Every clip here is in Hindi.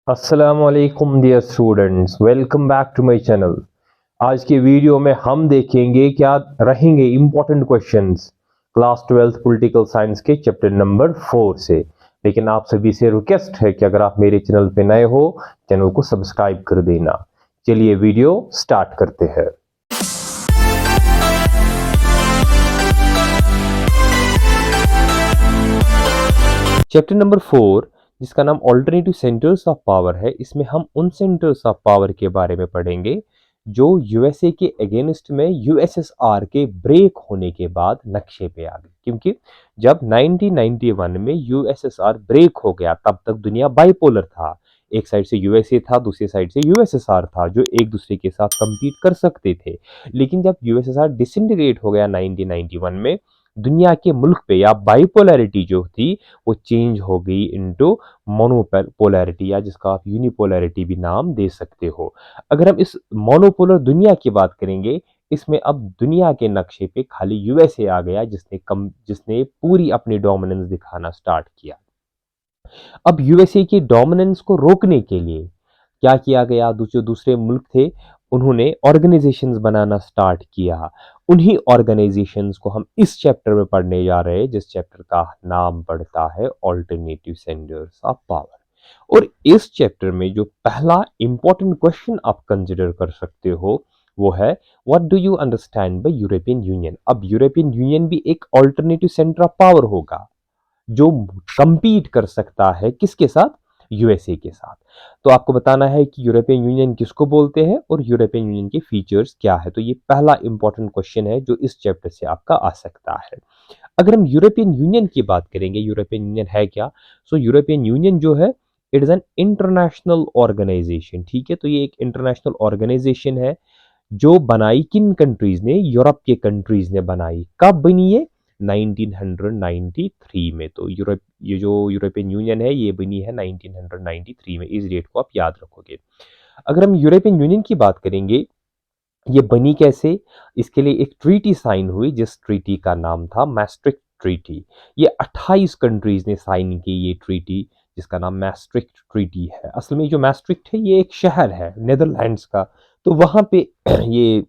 अस्सलामुअलैकुम dear students, welcome back to my channel. आज के वीडियो में हम देखेंगे क्या रहेंगे important questions class 12th political science के चैप्टर नंबर 4 से। लेकिन आप सभी से रिक्वेस्ट है कि अगर आप मेरे चैनल पे नए हो, चैनल को सब्सक्राइब कर देना। चलिए वीडियो स्टार्ट करते हैं। चैप्टर नंबर 4 जिसका नाम ऑल्टरनेटिव सेंटर्स ऑफ पावर है, इसमें हम उन सेंटर्स ऑफ पावर के बारे में पढ़ेंगे जो यूएसए के अगेंस्ट में यूएसएसआर के ब्रेक होने के बाद नक्शे पे आ गए। क्योंकि जब 1991 में यूएसएसआर ब्रेक हो गया तब तक दुनिया बाइपोलर था। एक साइड से यूएसए था, दूसरी साइड से यूएसएसआर था जो एक दूसरे के साथ कंपीट कर सकते थे। लेकिन जब यूएसएसआर डिसइंटीग्रेट हो गया 1991 में, दुनिया के मुल्क पे या बाइपोलैरिटी जो थी वो चेंज हो गई इनटू मोनोपोलैरिटी, या जिसका आप यूनिपोलैरिटी भी नाम दे सकते हो। अगर हम इस मोनोपोलर दुनिया की बात करेंगे, इसमें अब दुनिया के नक्शे पे खाली यूएसए आ गया जिसने पूरी अपनी डोमिनेंस दिखाना स्टार्ट किया। अब यूएसए की डोमिनेंस को रोकने के लिए क्या किया गया, जो दूसरे मुल्क थे उन्होंने ऑर्गेनाइजेशंस बनाना स्टार्ट किया। उन्हीं ऑर्गेनाइजेशंस को हम इस चैप्टर में पढ़ने जा रहे हैं, जिस चैप्टर का नाम पड़ता है ऑल्टरनेटिव सेंटर्स ऑफ पावर। और इस चैप्टर में जो पहला इंपॉर्टेंट क्वेश्चन आप कंसिडर कर सकते हो वो है, what do you understand by European union. अब यूरोपियन यूनियन भी एक ऑल्टरनेटिव सेंटर ऑफ पावर होगा जो कंपीट कर सकता है किसके साथ, यूएसए के साथ। तो आपको बताना है कि यूरोपियन यूनियन किसको बोलते हैं और यूरोपियन यूनियन के फीचर्स क्या है। तो ये पहला इंपॉर्टेंट क्वेश्चन है जो इस चैप्टर से आपका आ सकता है। अगर हम यूरोपियन यूनियन की बात करेंगे, यूरोपियन यूनियन है क्या। सो यूरोपियन यूनियन जो है, it is an international organisation. ठीक है, तो ये एक इंटरनेशनल ऑर्गेनाइजेशन है जो बनाई किन कंट्रीज ने, यूरोप के कंट्रीज ने बनाई। कब बनी है, 1993 में। तो ये जो यूरोपियन यूनियन है ये बनी है 1993 में। इस डेट को आप याद रखोगे। अगर हम यूरोपियन यूनियन की बात करेंगे, ये बनी कैसे, इसके लिए एक ट्रीटी साइन हुई जिस ट्रीटी का नाम था मैस्ट्रिक्ट ट्रीटी। ये 28 कंट्रीज ने साइन की ये ट्रीटी, जिसका नाम मैस्ट्रिक्ट ट्रीटी है। असल में जो मैस्ट्रिक्ट है ये एक शहर है नेदरलैंड्स का, तो वहां पे ये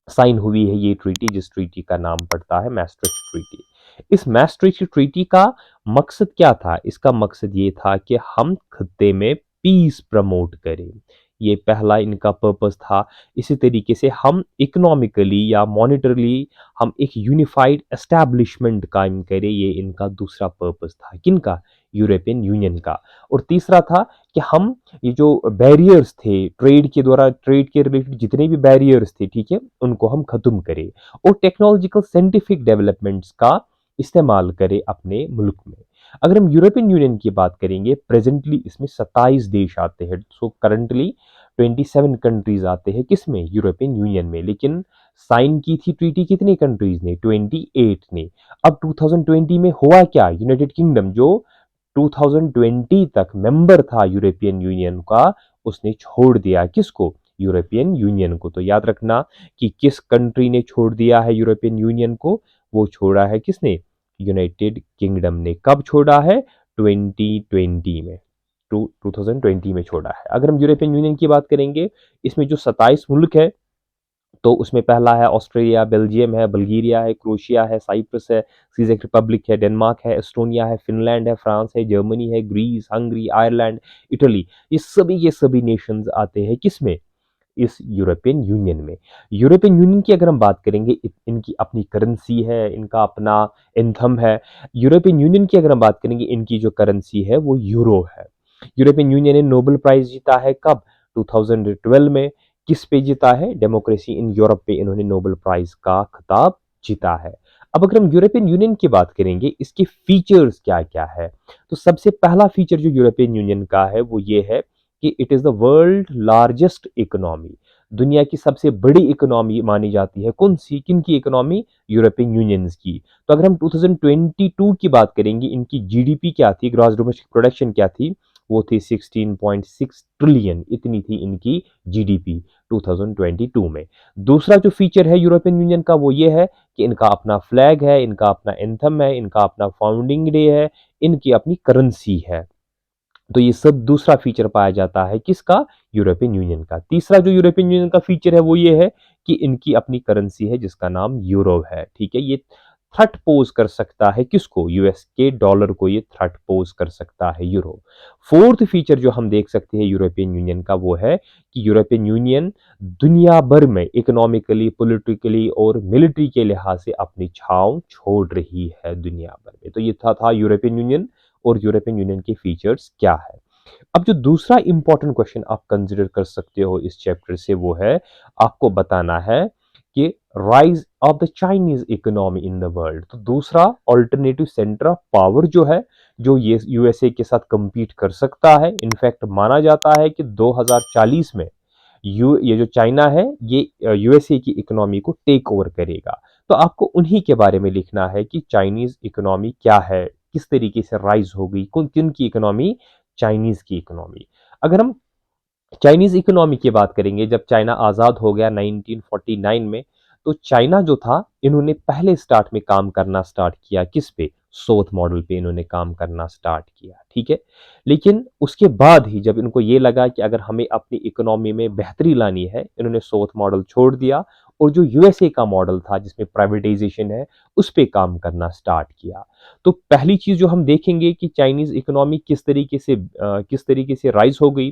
साइन हुई है ये ट्रीटी, जिस ट्रीटी का नाम पड़ता है मैस्ट्रिक्ट ट्रीटी। इस मैस्ट्रिक्ट ट्रीटी का मकसद क्या था, इसका मकसद ये था कि हम खत्ते में पीस प्रमोट करें। ये पहला इनका पर्पस था। इसी तरीके से हम इकोनॉमिकली या मॉनिटरली हम एक यूनिफाइड एस्टैब्लिशमेंट कायम करें, ये इनका दूसरा पर्पस था। किनका, यूरोपियन यूनियन का। और तीसरा था कि हम ये जो बैरियर्स थे ट्रेड के द्वारा, ट्रेड के रिलेटेड जितने भी बैरियर्स थे, ठीक है, उनको हम खत्म करें और टेक्नोलॉजिकल साइंटिफिक डेवलपमेंट्स का इस्तेमाल करें अपने मुल्क में। अगर हम यूरोपियन यूनियन की बात करेंगे, प्रेजेंटली इसमें 27 देश आते हैं। सो करंटली 27 कंट्रीज आते हैं किसमें, यूरोपियन यूनियन में। लेकिन साइन की थी ट्रीटी कितने कंट्रीज ने, 28 ने। अब 2020 में हुआ क्या, यूनाइटेड किंगडम जो 2020 तक मेंबर था यूरोपियन यूनियन का, उसने छोड़ दिया किसको, यूरोपियन यूनियन को। तो याद रखना कि किस कंट्री ने छोड़ दिया है यूरोपियन यूनियन को, वो छोड़ा है किसने, यूनाइटेड किंगडम ने। कब छोड़ा है, 2020 में, 2020 में छोड़ा है। अगर हम यूरोपियन यूनियन की बात करेंगे, इसमें जो 27 मुल्क है, तो उसमें पहला है ऑस्ट्रेलिया, बेल्जियम है, बल्गेरिया है, क्रोएशिया है, साइप्रस है, चेक रिपब्लिक है, डेनमार्क है, एस्टोनिया है, फिनलैंड है, फ्रांस है, जर्मनी है, ग्रीस, हंगरी, आयरलैंड, इटली। ये सभी के सभी नेशंस आते हैं किसमें, इस यूरोपियन यूनियन में। यूरोपियन यूनियन की अगर हम बात करेंगे, इनकी अपनी करेंसी है, इनका अपना एंथम है। यूरोपियन यूनियन की अगर हम बात करेंगे, इनकी जो करेंसी है वो यूरो है। यूरोपियन यूनियन ने नोबेल प्राइज जीता है कब, 2012 में। किस पे जीता है, डेमोक्रेसी इन यूरोप पे इन्होंने नोबेल प्राइज का खिताब जीता है। अब अगर हम यूरोपियन यूनियन की बात करेंगे, इसके फीचर्स क्या क्या है, तो सबसे पहला फीचर जो यूरोपियन यूनियन का है वो ये है कि it is the world largest economy. दुनिया की सबसे बड़ी इकोनॉमी मानी जाती है कौन सी, किन की इकोनॉमी, यूरोपियन यूनियंस की। तो अगर हम 2022 की बात करेंगे, इनकी जीडीपी क्या थी, ग्रॉस डोमेस्टिक प्रोडक्शन क्या थी, वो थी 16.6 ट्रिलियन, इतनी थी इनकी जीडीपी 2022 में। दूसरा जो फीचर है यूरोपियन यूनियन का वो ये है कि इनका अपना फ्लैग है, इनका अपना एंथम है, इनका अपना फाउंडिंग डे है, इनकी अपनी करेंसी है। तो ये सब दूसरा फीचर पाया जाता है किसका? यूरोपियन यूनियन का। तीसरा जो यूरोपियन यूनियन का फीचर है वो ये है कि इनकी अपनी करेंसी है जिसका नाम यूरो है, ठीक है? ये थ्रेट पोज कर सकता है किसको? यूएस के डॉलर को ये थ्रेट पोज कर सकता है यूरो। फोर्थ फीचर जो हम देख सकते हैं यूरोपियन यूनियन का वो है कि यूरोपियन यूनियन दुनिया भर में इकोनॉमिकली, पॉलिटिकली और मिलिट्री के लिहाज से अपनी छाव छोड़ रही है दुनिया भर में। तो ये था यूरोपियन यूनियन और यूरोपियन यूनियन के फीचर्स क्या है। अब जो दूसरा इंपॉर्टेंट क्वेश्चन आप कंसिडर कर सकते हो इस चैप्टर से वो है, आपको बताना है कि rise of the Chinese economy in the world. तो दूसरा ऑल्टरनेटिव सेंटर ऑफ पावर जो है, जो ये यूएसए के साथ compete कर सकता है। इनफैक्ट माना जाता है कि 2040 में ये जो चाइना है ये यूएसए की इकोनॉमी को टेक ओवर करेगा। तो आपको उन्हीं के बारे में लिखना है कि चाइनीज इकोनॉमी क्या है, किस तरीके से राइज हो गई, कौन किन की इकोनॉमी? चाइनीज की इकोनॉमी। अगर हम चाइनीज इकोनॉमी की बात करेंगे, जब चाइना आजाद हो गया 1949 में, तो चाइना जो था इन्होंने पहले स्टार्ट में काम करना स्टार्ट किया किस पे? सोथ मॉडल पे इन्होंने काम करना स्टार्ट किया, ठीक है? लेकिन उसके बाद ही जब इनको ये लगा कि अगर हमें अपनी इकोनॉमी में बेहतरी लानी है, इन्होंने सोथ मॉडल छोड़ दिया और जो यूएसए का मॉडल था जिसमें प्राइवेटाइजेशन है उस पे काम करना स्टार्ट किया। तो पहली चीज जो हम देखेंगे कि चाइनीज इकोनॉमी किस तरीके से राइज हो गई।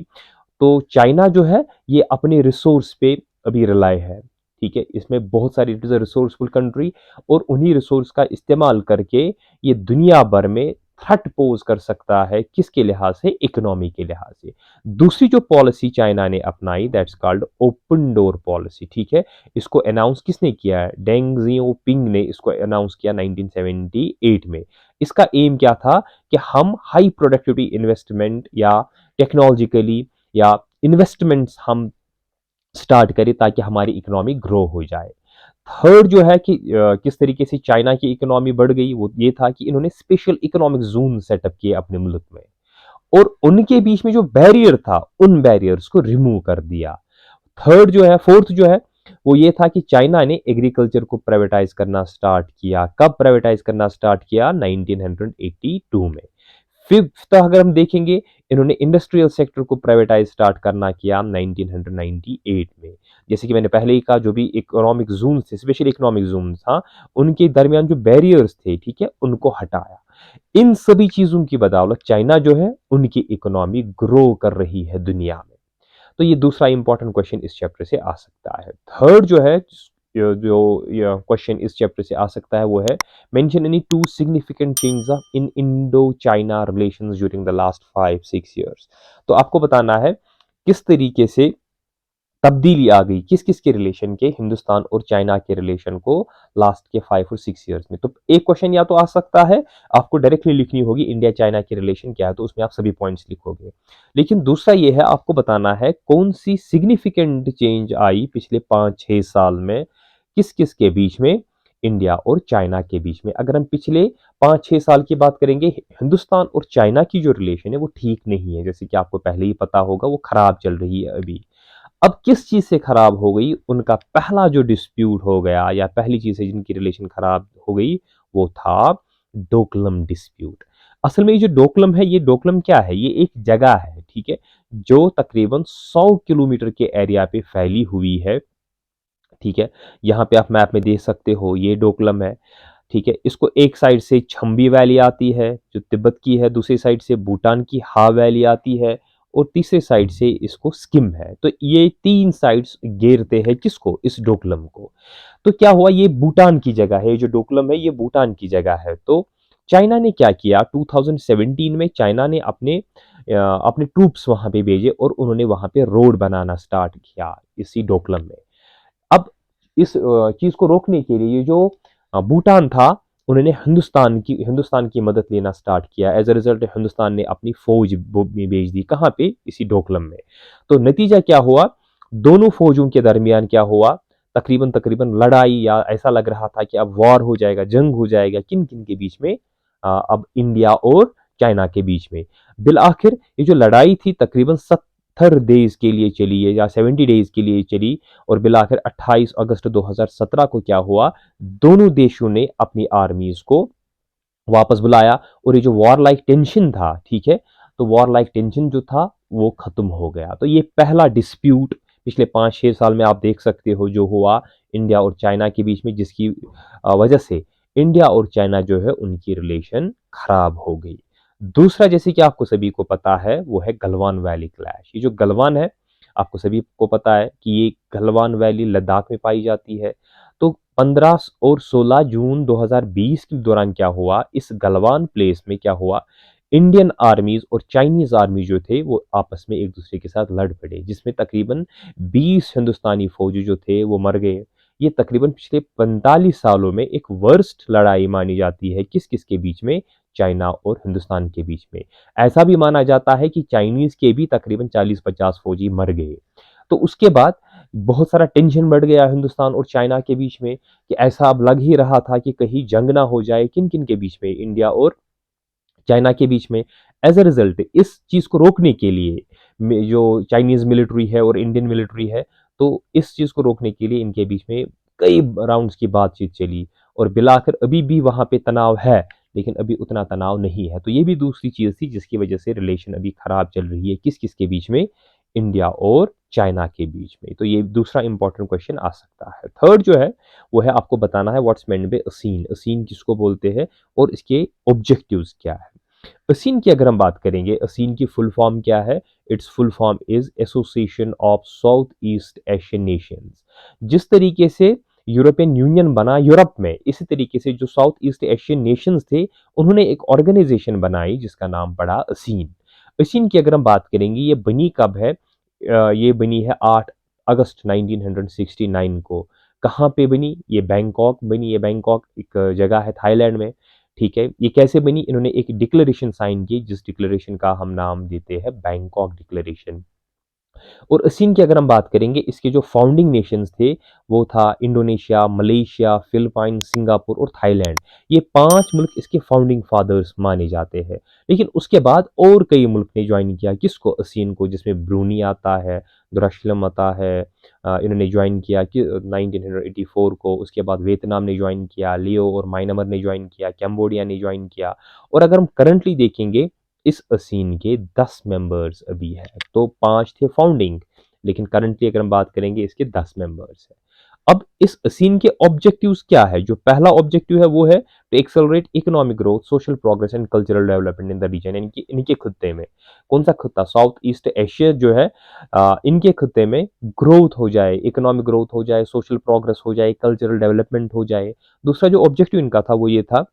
तो चाइना जो है ये अपने रिसोर्स पे अभी रिलाय है, ठीक है? इसमें बहुत सारी, it is a resourceful country और उन्हीं रिसोर्स का इस्तेमाल करके ये दुनिया भर में थ्रेट पोज कर सकता है किसके लिहाज से? इकोनॉमी के लिहाज से। दूसरी जो पॉलिसी चाइना ने अपनाई that's called open door policy, ठीक है? इसको अनाउंस किसने किया है? डेंग जियोपिंग ने इसको अनाउंस किया 1978 में। इसका एम क्या था कि हम हाई प्रोडक्टिविटी इन्वेस्टमेंट या टेक्नोलॉजिकली या इन्वेस्टमेंट्स हम स्टार्ट करें ताकि हमारी इकोनॉमी ग्रो हो जाए। थर्ड जो है कि किस तरीके से चाइना की इकोनॉमी बढ़ गई वो ये था कि इन्होंने स्पेशल इकोनॉमिक जोन सेटअप किए अपने मुल्क में और उनके बीच में जो बैरियर था उन बैरियर्स को रिमूव कर दिया। थर्ड जो है फोर्थ जो है वो ये था कि चाइना ने एग्रीकल्चर को प्राइवेटाइज करना स्टार्ट किया। कब प्राइवेटाइज करना स्टार्ट किया? 1982 में। फिफ्थ अगर हम देखेंगे, इन्होंने इंडस्ट्रियल सेक्टर को प्राइवेटाइज स्टार्ट करना किया 1998 में। जैसे कि मैंने पहले ही कहा, जो भी इकोनॉमिक जोन थे, स्पेशल इकोनॉमिक जोन था, उनके दरमियान जो बैरियर्स थे, ठीक है, उनको हटाया। इन सभी चीजों की बदौलत चाइना जो है उनकी इकोनॉमी ग्रो कर रही है दुनिया में। तो ये दूसरा इंपॉर्टेंट क्वेश्चन इस चैप्टर से आ सकता है। थर्ड जो है जो क्वेश्चन इस चैप्टर से आ सकता है वो है, mention any two significant changes in Indo China relations during the last 5-6 years। तो आपको बताना है किस तरीके से तब्दीली आ गई किस किस के रिलेशन के, हिंदुस्तान और चाइना के रिलेशन को लास्ट के 5 और 6 years में। तो एक क्वेश्चन या तो आ सकता है, आपको डायरेक्टली लिखनी होगी इंडिया चाइना की रिलेशन क्या है, तो उसमें आप सभी पॉइंट्स लिखोगे। लेकिन दूसरा ये है, आपको बताना है कौन सी सिग्निफिकेंट चेंज आई पिछले 5-6 साल में किस किस के बीच में, इंडिया और चाइना के बीच में। अगर हम पिछले 5-6 साल की बात करेंगे, हिंदुस्तान और चाइना की जो रिलेशन है वो ठीक नहीं है, जैसे कि आपको पहले ही पता होगा, वो खराब चल रही है अभी। अब किस चीज से खराब हो गई? उनका पहला जो डिस्प्यूट हो गया या पहली चीज है जिनकी रिलेशन खराब हो गई वो था डोकलम डिस्प्यूट। असल में ये जो डोकलम है, ये डोकलम क्या है? ये एक जगह है, ठीक है, जो तकरीबन 100 किलोमीटर के एरिया पे फैली हुई है, ठीक है? यहाँ पे आप मैप में देख सकते हो, ये डोकलम है, ठीक है? इसको एक साइड से छम्बी वैली आती है जो तिब्बत की है, दूसरी साइड से भूटान की हा वैली आती है और तीसरे साइड से इसको स्किम है। तो ये तीन साइड्स घेरते हैं किसको? इस डोकलम को। तो क्या हुआ, ये भूटान की जगह है, जो डोकलम है ये भूटान की जगह है। तो चाइना ने क्या किया, 2017 में चाइना ने अपने ट्रूप्स वहां पे भेजे और उन्होंने वहां पे रोड बनाना स्टार्ट किया इसी डोकलम में। अब इस चीज को रोकने के लिए ये जो भूटान था, उन्होंने हिंदुस्तान की मदद लेना स्टार्ट किया। एज अ रिजल्ट हिंदुस्तान ने अपनी फौज भेज दी, कहाँ पे? इसी डोकलम में। तो नतीजा क्या हुआ, दोनों फौजों के दरमियान क्या हुआ, तकरीबन तकरीबन लड़ाई, या ऐसा लग रहा था कि अब वॉर हो जाएगा, जंग हो जाएगा, किन किन के बीच में? अब इंडिया और चाइना के बीच में। बिल आखिर ये जो लड़ाई थी तकरीबन 70 डेज के लिए चली है या 70 डेज के लिए चली और बिल आखिर 28 अगस्त 2017 को क्या हुआ, दोनों देशों ने अपनी आर्मीज को वापस बुलाया और ये जो वॉर लाइक टेंशन था, ठीक है, तो वॉर लाइक टेंशन जो था वो खत्म हो गया। तो ये पहला डिस्प्यूट पिछले 5-6 साल में आप देख सकते हो जो हुआ इंडिया और चाइना के बीच में, जिसकी वजह से इंडिया और चाइना जो है उनकी रिलेशन खराब हो गई। दूसरा, जैसे कि आपको सभी को पता है, वो है गलवान वैली क्लैश। ये जो गलवान है, आपको सभी को पता है कि ये गलवान वैली लद्दाख में पाई जाती है। तो 15 और 16 जून 2020 के दौरान क्या हुआ, इस गलवान प्लेस में क्या हुआ, इंडियन आर्मीज और चाइनीज आर्मी जो थे वो आपस में एक दूसरे के साथ लड़ पड़े, जिसमें तकरीबन 20 हिंदुस्तानी फौजी जो थे वो मर गए। ये तकरीबन पिछले 45 सालों में एक वर्स्ट लड़ाई मानी जाती है। किस किस के बीच में? चाइना और हिंदुस्तान के बीच में। ऐसा भी माना जाता है कि चाइनीज के भी तकरीबन 40-50 फौजी मर गए। तो उसके बाद बहुत सारा टेंशन बढ़ गया हिंदुस्तान और चाइना के बीच में, कि ऐसा अब लग ही रहा था कि कहीं जंग ना हो जाए। किन किन के बीच में? इंडिया और चाइना के बीच में। एज अ रिजल्ट इस चीज को रोकने के लिए जो चाइनीज मिलिट्री है और इंडियन मिलिट्री है, तो इस चीज को रोकने के लिए इनके बीच में कई राउंड्स की बातचीत चली, और बिलाकर अभी भी वहां पे तनाव है, लेकिन अभी उतना तनाव नहीं है। तो ये भी दूसरी चीज थी जिसकी वजह से रिलेशन अभी खराब चल रही है। किस किस के बीच में? इंडिया और चाइना के बीच में। तो ये दूसरा इंपॉर्टेंट क्वेश्चन आ सकता है। थर्ड जो है वो है आपको बताना है व्हाट्स मेंट बाय असीन। असीन किसको बोलते हैं और इसके ऑब्जेक्टिव्स क्या है। असीन की अगर हम बात करेंगे, असीन की फुल फॉर्म क्या है? It's full form is association of south east Asian Nations. जिस तरीके से यूरोपियन यूनियन बना यूरोप में, इसी तरीके से जो साउथ ईस्ट एशियन नेशंस थे उन्होंने एक ऑर्गेनाइजेशन बनाई जिसका नाम पड़ा असीन। असीन की अगर हम बात करेंगे, ये बनी कब है? ये बनी है 8 अगस्त 1969 को। कहाँ पे बनी? ये बैंकॉक बनी। ये बैंकॉक एक जगह है थाईलैंड में। ठीक है, ये कैसे बनी? इन्होंने एक डिक्लेरेशन साइन की, जिस डिक्लेरेशन का हम नाम देते हैं बैंकॉक डिक्लेरेशन। और असीन की अगर हम बात करेंगे, इसके जो फाउंडिंग नेशंस थे वो था इंडोनेशिया, मलेशिया, फिलिपाइन, सिंगापुर और थाईलैंड। ये 5 मुल्क इसके फाउंडिंग फादर्स माने जाते हैं। लेकिन उसके बाद और कई मुल्क ने ज्वाइन किया किसको? असीन को, जिसमें ब्रूनी आता है, दरअसलम आता है। इन्होंने ज्वाइन किया कि 1984 को। उसके बाद वियतनाम ने ज्वाइन किया, लियो और म्यांमार ने ज्वाइन किया, कैम्बोडिया ने ज्वाइन किया। और अगर हम करंटली देखेंगे, इस असीन के 10 मेंबर्स अभी है। तो 5 थे फाउंडिंग, लेकिन करंटली अगर हम बात करेंगे इसके 10 मेंबर्स है। अब इस असीन के ऑब्जेक्टिव्स क्या है? जो पहला ऑब्जेक्टिव है वो है to accelerate economic growth, social progress and cultural development in the region. इनके खत्ते में, कौन सा खत्ता? साउथ ईस्ट एशिया जो है, इनके खत्ते में ग्रोथ हो जाए, इकोनॉमिक ग्रोथ हो जाए, सोशल प्रोग्रेस हो जाए, कल्चरल डेवलपमेंट हो जाए। दूसरा जो ऑब्जेक्टिव इनका था वो ये था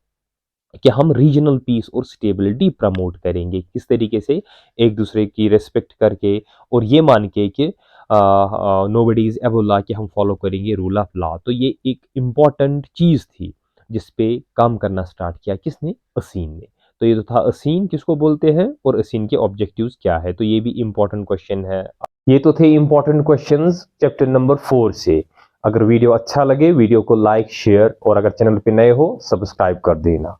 कि हम रीजनल पीस और स्टेबिलिटी प्रमोट करेंगे। किस तरीके से? एक दूसरे की रिस्पेक्ट करके और ये मान के कि नोबडी इज एबव लॉ, कि हम फॉलो करेंगे रूल ऑफ लॉ। तो ये एक इम्पॉर्टेंट चीज थी जिस पे काम करना स्टार्ट किया किसने? असीन ने। तो ये तो था असीन किसको बोलते हैं और असीन के ऑब्जेक्टिव्स क्या है। तो ये भी इम्पॉर्टेंट क्वेश्चन है। ये तो थे इम्पॉर्टेंट क्वेश्चंस चैप्टर नंबर 4 से। अगर वीडियो अच्छा लगे वीडियो को लाइक, शेयर और अगर चैनल पे नए हो सब्सक्राइब कर देना।